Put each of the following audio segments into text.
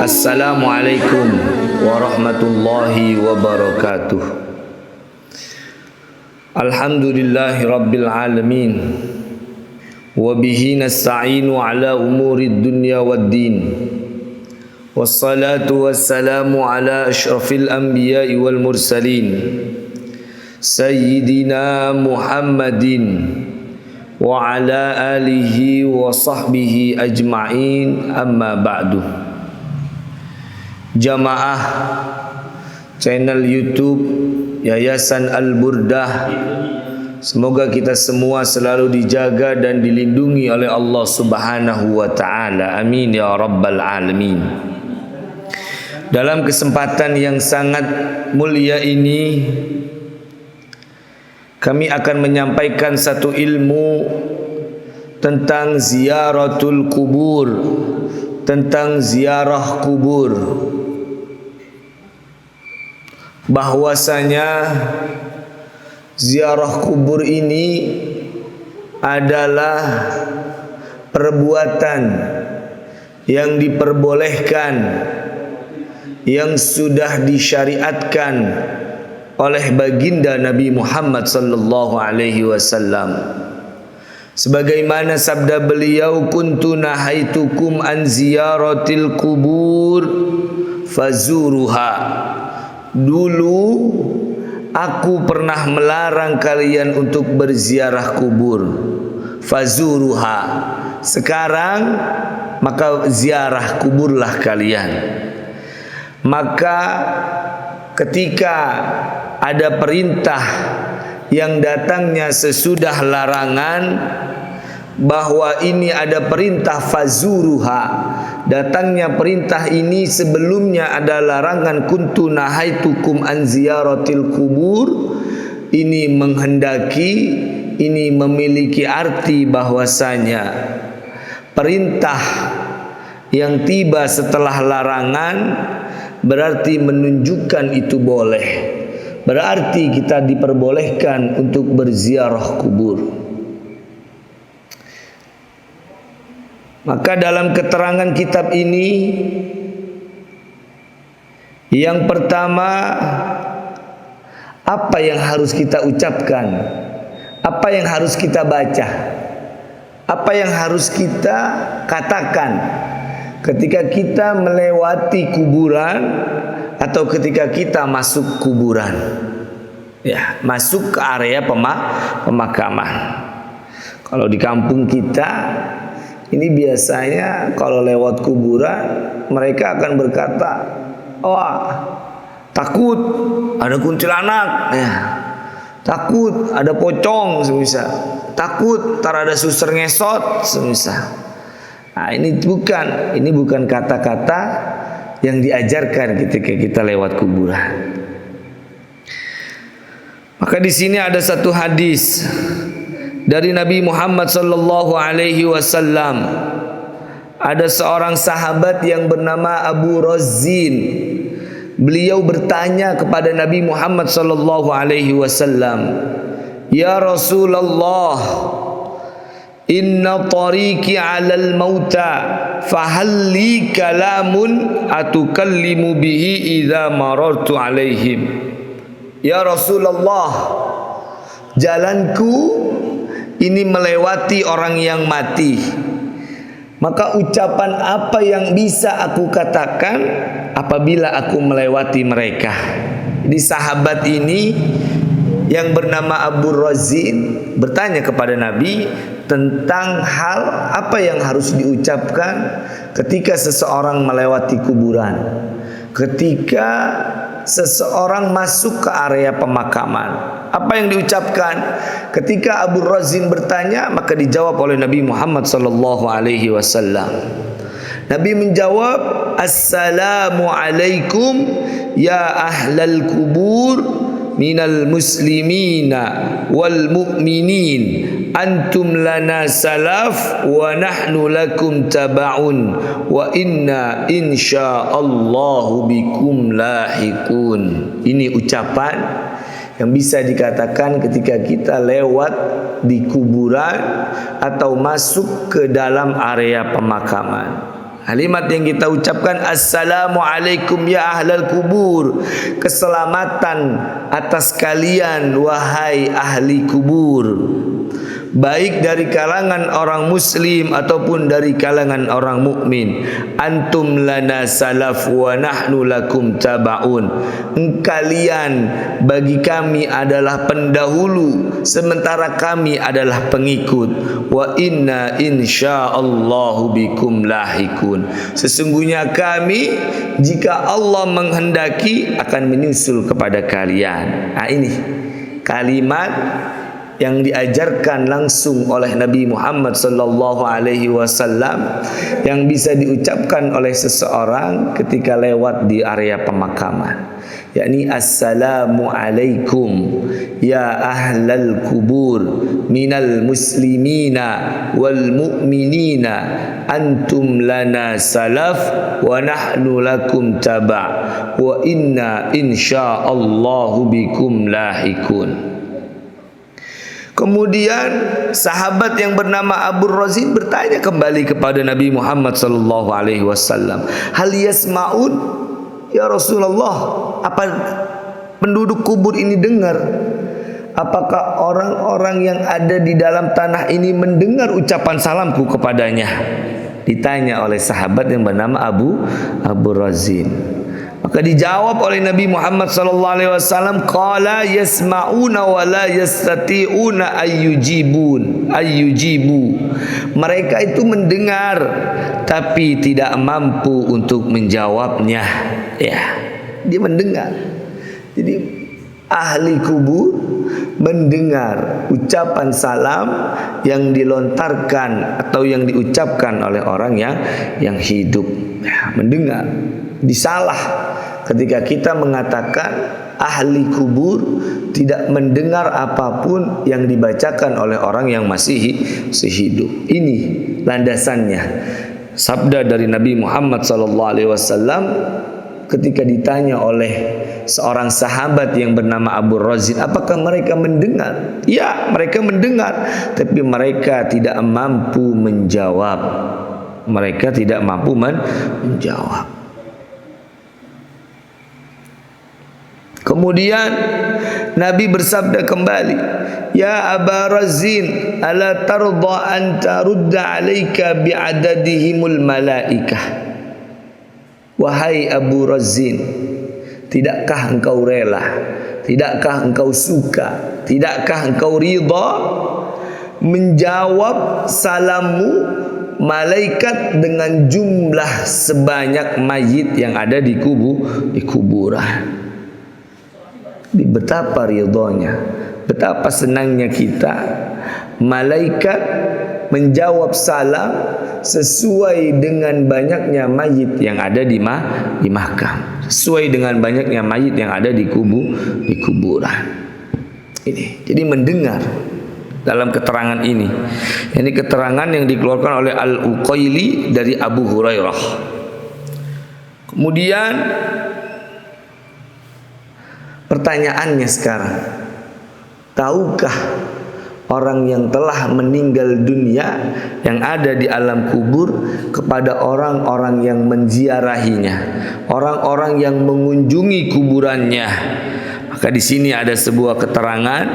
Assalamualaikum warahmatullahi wabarakatuh. Alhamdulillahi rabbil alamin. Wabihi nasta'inu ala umurid dunya waddin. Wassalatu wassalamu ala ashrafil anbiya'i wal mursalin Sayyidina Muhammadin wa ala alihi wa sahbihi ajma'in, amma ba'du. Jamaah channel YouTube Yayasan Al-Burdah, semoga kita semua selalu dijaga dan dilindungi oleh Allah Subhanahu wa taala. Amin ya rabbal alamin. Dalam kesempatan yang sangat mulia ini, kami akan menyampaikan satu ilmu tentang ziaratul kubur, tentang ziarah kubur. Bahwasanya ziarah kubur ini adalah perbuatan yang diperbolehkan, yang sudah disyariatkan oleh baginda Nabi Muhammad sallallahu alaihi wasallam. Sebagaimana sabda beliau, kuntu nahaitukum an ziyaratil kubur fazuruha. Dulu aku pernah melarang kalian untuk berziarah kubur. Fazuruha. Sekarang maka ziarah kuburlah kalian. Maka ketika ada perintah yang datangnya sesudah larangan, bahwa ini ada perintah fazuruha, datangnya perintah ini sebelumnya ada larangan kuntu nahaitukum an ziyaratil kubur, ini menghendaki, ini memiliki arti bahwasanya perintah yang tiba setelah larangan berarti menunjukkan itu boleh. Berarti kita diperbolehkan untuk berziarah kubur. Maka dalam keterangan kitab ini, yang pertama, apa yang harus kita ucapkan, apa yang harus kita baca, apa yang harus kita katakan ketika kita melewati kuburan atau ketika kita masuk kuburan, ya, masuk ke area pemakaman. Kalau di kampung kita ini biasanya kalau lewat kuburan mereka akan berkata, wah, takut ada kuntilanak, ya, takut ada pocong, semisal, takut tar ada suster ngesot, semisal. Nah, ini bukan kata-kata yang diajarkan ketika kita lewat kuburan. Maka di sini ada satu hadis dari Nabi Muhammad sallallahu alaihi wasallam. Ada seorang sahabat yang bernama Abu Razzin. Beliau bertanya kepada Nabi Muhammad sallallahu alaihi wasallam, "Ya Rasulullah, inna tariqi 'alal mauta fahalli kalamun atukallimu bihi idza marartu 'alaihim." Ya Rasulullah, jalanku ini melewati orang yang mati. Maka ucapan apa yang bisa aku katakan apabila aku melewati mereka? Jadi sahabat ini yang bernama Abu Razzin bertanya kepada Nabi tentang hal apa yang harus diucapkan ketika seseorang melewati kuburan, ketika seseorang masuk ke area pemakaman. Apa yang diucapkan? Ketika Abu Razzin bertanya, maka dijawab oleh Nabi Muhammad sallallahu alaihi wasallam. Nabi menjawab, "Assalamu alaikum ya ahlal kubur minal muslimina wal mu'minin antum lana salaf wa nahnu lakum taba'un wa inna insyaallahu bikum lahikun." Ini ucapan yang bisa dikatakan ketika kita lewat di kuburan atau masuk ke dalam area pemakaman. Kalimat yang kita ucapkan, Assalamualaikum ya ahlal kubur, keselamatan atas kalian wahai ahli kubur, baik dari kalangan orang muslim ataupun dari kalangan orang mukmin. Antum lana salaf wa nahnu lakum tabaun. Kalian bagi kami adalah pendahulu, sementara kami adalah pengikut. Wa inna insyaallahu bikum lahikun. Sesungguhnya kami, jika Allah menghendaki, akan menyusul kepada kalian. Nah, ini kalimat yang diajarkan langsung oleh Nabi Muhammad sallallahu alaihi wasallam yang bisa diucapkan oleh seseorang ketika lewat di area pemakaman, yakni assalamu alaikum ya ahlal kubur minal muslimina wal mu'minina antum lana salaf wa nahnu lakum taba' wa inna insyaallahu bikum lahikun. Kemudian sahabat yang bernama Abu Razin bertanya kembali kepada Nabi Muhammad sallallahu alaihi wasallam, "Hal yasmaun ya Rasulullah? Apa penduduk kubur ini dengar? Apakah orang-orang yang ada di dalam tanah ini mendengar ucapan salamku kepadanya?" Ditanya oleh sahabat yang bernama Abu Razin. Maka dijawab oleh Nabi Muhammad sallallahu alaihi wasallam, qala yasma'una wa la yastati'una ayyujibu. Mereka itu mendengar tapi tidak mampu untuk menjawabnya. Ya, dia mendengar. Jadi ahli kubur mendengar ucapan salam yang dilontarkan atau yang diucapkan oleh orang yang hidup. Ya, mendengar. Disalah ketika kita mengatakan ahli kubur tidak mendengar apapun yang dibacakan oleh orang yang masih hidup. Ini landasannya sabda dari Nabi Muhammad SAW ketika ditanya oleh seorang sahabat yang bernama Abu Razin, apakah mereka mendengar? Ya, mereka mendengar, tapi mereka tidak mampu menjawab. Mereka tidak mampu menjawab. Kemudian Nabi bersabda kembali, "Ya Aba Razin, ala tarda an tarudda alaika bi'adadihimul malaikah?" Wahai Abu Razin, tidakkah engkau rela, tidakkah engkau suka, tidakkah engkau ridha menjawab salammu malaikat dengan jumlah sebanyak mayit yang ada di kuburan? Betapa ridhonya, betapa senangnya kita malaikat menjawab salam sesuai dengan banyaknya mayit yang ada di makam, sesuai dengan banyaknya mayit yang ada di kuburan. Ini jadi mendengar dalam keterangan ini. Ini keterangan yang dikeluarkan oleh Al-Uqaili dari Abu Hurairah. Kemudian pertanyaannya sekarang, tahukah orang yang telah meninggal dunia yang ada di alam kubur kepada orang-orang yang menziarahinya, orang-orang yang mengunjungi kuburannya? Maka di sini ada sebuah keterangan,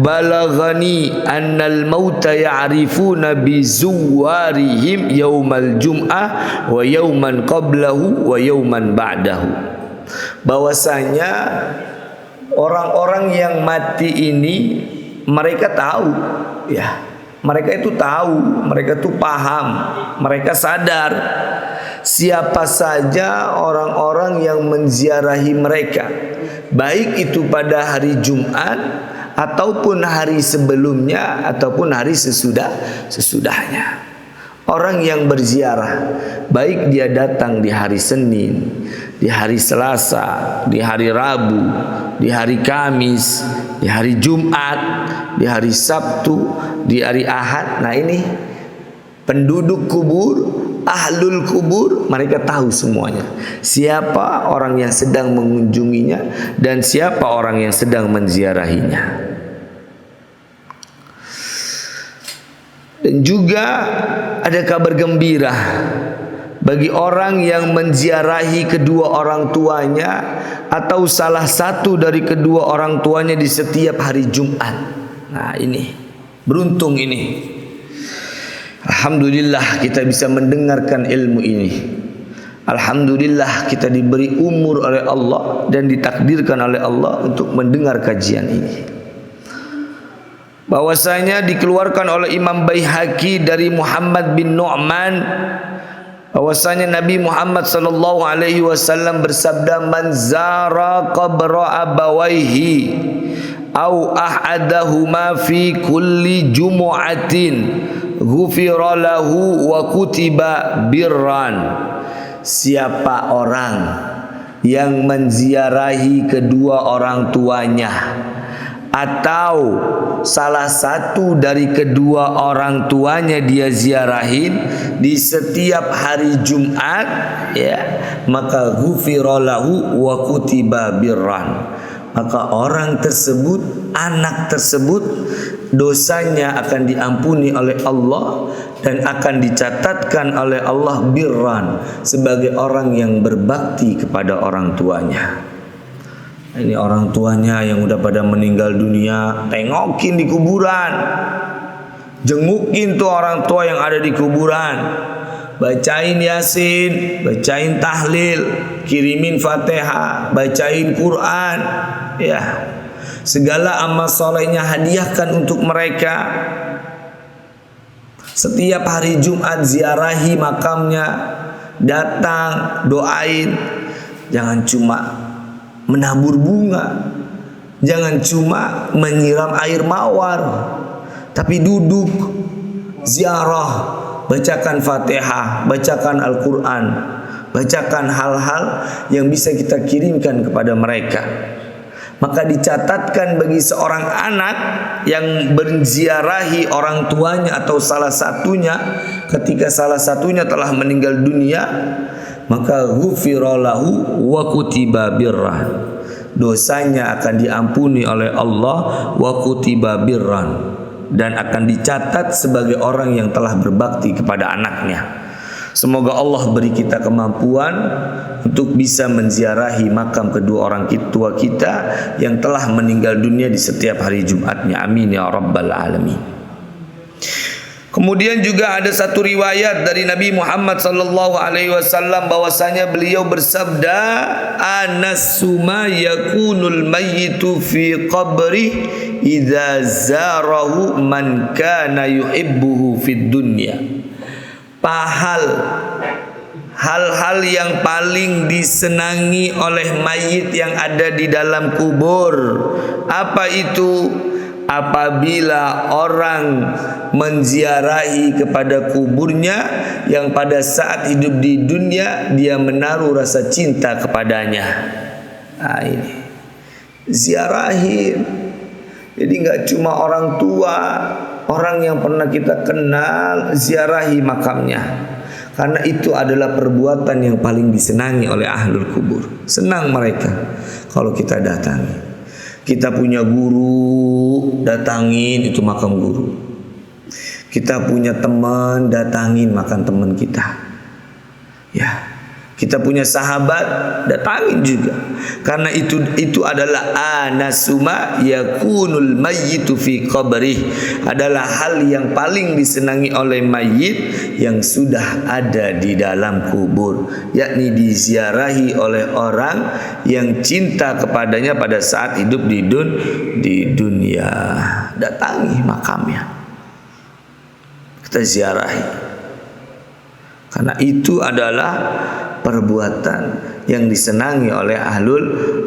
balaghani annal mauta ya'rifuna bi zuwarihim yaumal jum'ah wa yauman qablahu wa yauman ba'dahu. Bahwasanya orang-orang yang mati ini mereka tahu, ya, mereka itu tahu, mereka itu paham, mereka sadar siapa saja orang-orang yang menziarahi mereka, baik itu pada hari Jumat ataupun hari sebelumnya ataupun hari sesudahnya. Orang yang berziarah, baik dia datang di hari Senin, di hari Selasa, di hari Rabu, di hari Kamis, di hari Jumat, di hari Sabtu, di hari Ahad. Nah, ini penduduk kubur ahlul kubur, mereka tahu semuanya. Siapa orang yang sedang mengunjunginya dan siapa orang yang sedang menziarahinya. Dan juga ada kabar gembira bagi orang yang menziarahi kedua orang tuanya atau salah satu dari kedua orang tuanya di setiap hari Jumat. Nah, ini beruntung ini. Alhamdulillah kita bisa mendengarkan ilmu ini. Alhamdulillah kita diberi umur oleh Allah dan ditakdirkan oleh Allah untuk mendengar kajian ini. Bahwasanya dikeluarkan oleh Imam Baihaqi dari Muhammad bin Nu'man, bahwasanya Nabi Muhammad sallallahu alaihi wasallam bersabda, man zara qabra abawaihi au ahadahuma fi kulli jumu'atin ghufira lahu wa kutiba birran. Siapa orang yang menziarahi kedua orang tuanya atau salah satu dari kedua orang tuanya dia ziarahin di setiap hari Jumat, ya, maka ghufira lahu wa kutiba birran. Maka orang tersebut, anak tersebut, dosanya akan diampuni oleh Allah dan akan dicatatkan oleh Allah birran, sebagai orang yang berbakti kepada orang tuanya. Ini orang tuanya yang udah pada meninggal dunia, tengokin di kuburan, jengukin tuh orang tua yang ada di kuburan, bacain Yasin, bacain tahlil, kirimin Fatihah, bacain Quran, ya, segala amal solehnya hadiahkan untuk mereka. Setiap hari Jumat ziarahi makamnya, datang, doain. Jangan cuma menabur bunga, jangan cuma menyiram air mawar, tapi duduk ziarah, bacakan Fatihah, bacakan Al-Quran, bacakan hal-hal yang bisa kita kirimkan kepada mereka. Maka dicatatkan bagi seorang anak yang berziarahi orang tuanya atau salah satunya, ketika salah satunya telah meninggal dunia, maka ghufira lahu wa kutiba birran. Dosanya akan diampuni oleh Allah, wa kutiba birran, dan akan dicatat sebagai orang yang telah berbakti kepada anaknya. Semoga Allah beri kita kemampuan untuk bisa menziarahi makam kedua orang tua kita yang telah meninggal dunia di setiap hari Jumatnya. Amin ya rabbal alamin. Kemudian juga ada satu riwayat dari Nabi Muhammad sallallahu alaihi wasallam bahwasanya beliau bersabda, anasuma yakunul mayyitu fi qabri idza zarahu man kana yuhibbuhu fid dunya. Hal-hal yang paling disenangi oleh mayit yang ada di dalam kubur. Apa itu? Apabila orang menziarahi kepada kuburnya yang pada saat hidup di dunia dia menaruh rasa cinta kepadanya. Nah, ini ziarahin. Jadi nggak cuma orang tua, orang yang pernah kita kenal, ziarahi makamnya. Karena itu adalah perbuatan yang paling disenangi oleh ahlul kubur. Senang mereka kalau kita datangi. Kita punya guru, datangin itu makam guru. Kita punya teman, datangin makam teman kita. Ya, kita punya sahabat, datangin juga. Karena itu adalah anasuma yakunul mayyitu fi qabrih, adalah hal yang paling disenangi oleh mayit yang sudah ada di dalam kubur, yakni diziarahi oleh orang yang cinta kepadanya pada saat hidup di dunia. Datangi makamnya, kita ziarahi, karena itu adalah perbuatan yang disenangi oleh ahlul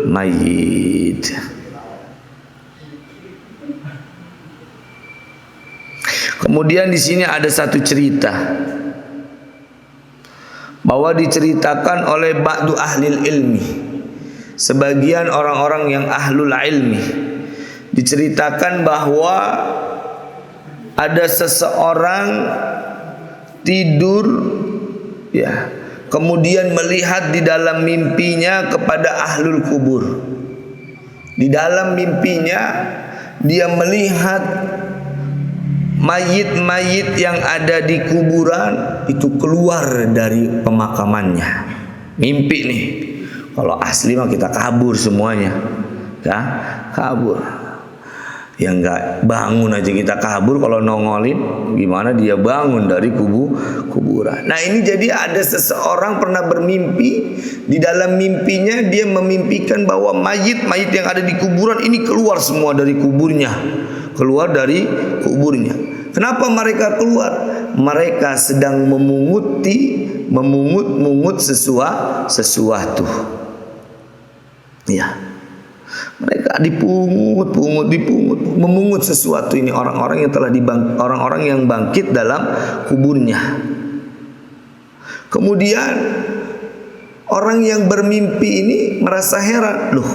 mayyit. Kemudian di sini ada satu cerita bahwa diceritakan oleh ba'du ahlil ilmi, sebagian orang-orang yang ahlul ilmi, diceritakan bahwa ada seseorang tidur ya. Kemudian melihat di dalam mimpinya kepada ahlul kubur. Di dalam mimpinya dia melihat mayit-mayit yang ada di kuburan itu keluar dari pemakamannya. Mimpi nih. Kalau asli mah kita kabur semuanya, ya kabur. Yang nggak bangun aja kita kabur, kalau nongolin gimana dia bangun dari kuburan. Nah ini jadi ada seseorang pernah bermimpi, di dalam mimpinya dia memimpikan bahwa mayit-mayit yang ada di kuburan ini keluar semua dari kuburnya, keluar dari kuburnya. Kenapa mereka keluar? Mereka sedang memungut sesuatu. Ya. Mereka dipungut, memungut sesuatu. Ini orang-orang yang bangkit dalam kuburnya. Kemudian orang yang bermimpi ini merasa heran, loh,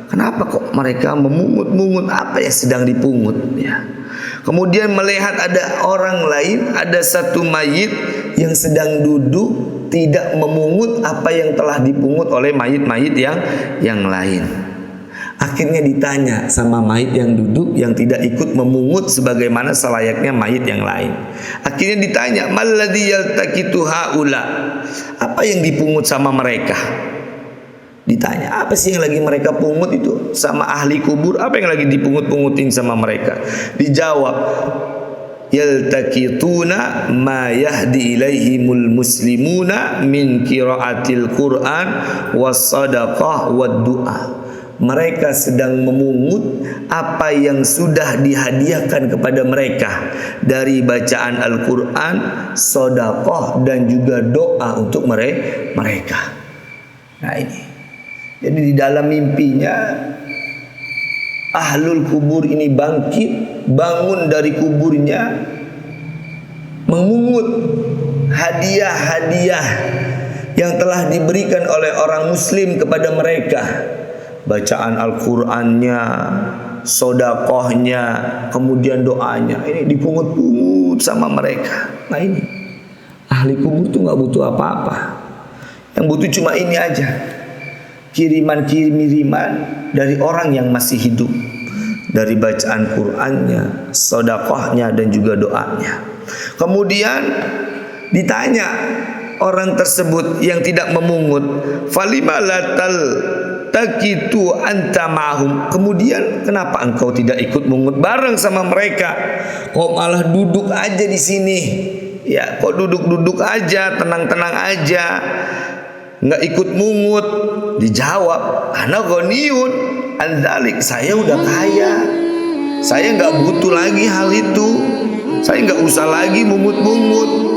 kenapa kok mereka memungut apa yang sedang dipungut? Ya. Kemudian melihat ada orang lain, ada satu mayit yang sedang duduk tidak memungut apa yang telah dipungut oleh mayit-mayit yang lain. Akhirnya ditanya sama mayit yang duduk yang tidak ikut memungut sebagaimana selayaknya mayit yang lain. Akhirnya ditanya, "Malladzi yaltaqitu haula?" Apa yang dipungut sama mereka? Ditanya, apa sih yang lagi mereka pungut itu sama ahli kubur? Apa yang lagi dipungut-pungutin sama mereka? Dijawab, "Yaltaqituna ma yahdi ilaihimul muslimuna min qiraatil Qur'an was sadaqah wad du'a." Mereka sedang memungut apa yang sudah dihadiahkan kepada mereka dari bacaan Al-Quran, sedekah dan juga doa untuk mereka. Nah ini, jadi di dalam mimpinya ahlul kubur ini bangkit, bangun dari kuburnya, memungut hadiah-hadiah yang telah diberikan oleh orang muslim kepada mereka. Bacaan Al-Qur'annya, sedekahnya, kemudian doanya, ini dipungut-pungut sama mereka. Nah ini, ahli kubur tuh nggak butuh apa-apa. Yang butuh cuma ini aja, kiriman-kiriman dari orang yang masih hidup, dari bacaan Qur'annya, sedekahnya dan juga doanya. Kemudian ditanya orang tersebut yang tidak memungut, "Falima latal takitu anta ma'hum?" Kemudian kenapa engkau tidak ikut mungut bareng sama mereka? Kok malah duduk aja di sini? Ya, kok duduk-duduk aja, tenang-tenang aja, nggak ikut mungut? Dijawab, "Ana ghaniyun an dzalik." Saya udah kaya, saya nggak butuh lagi hal itu, saya nggak usah lagi mungut-mungut.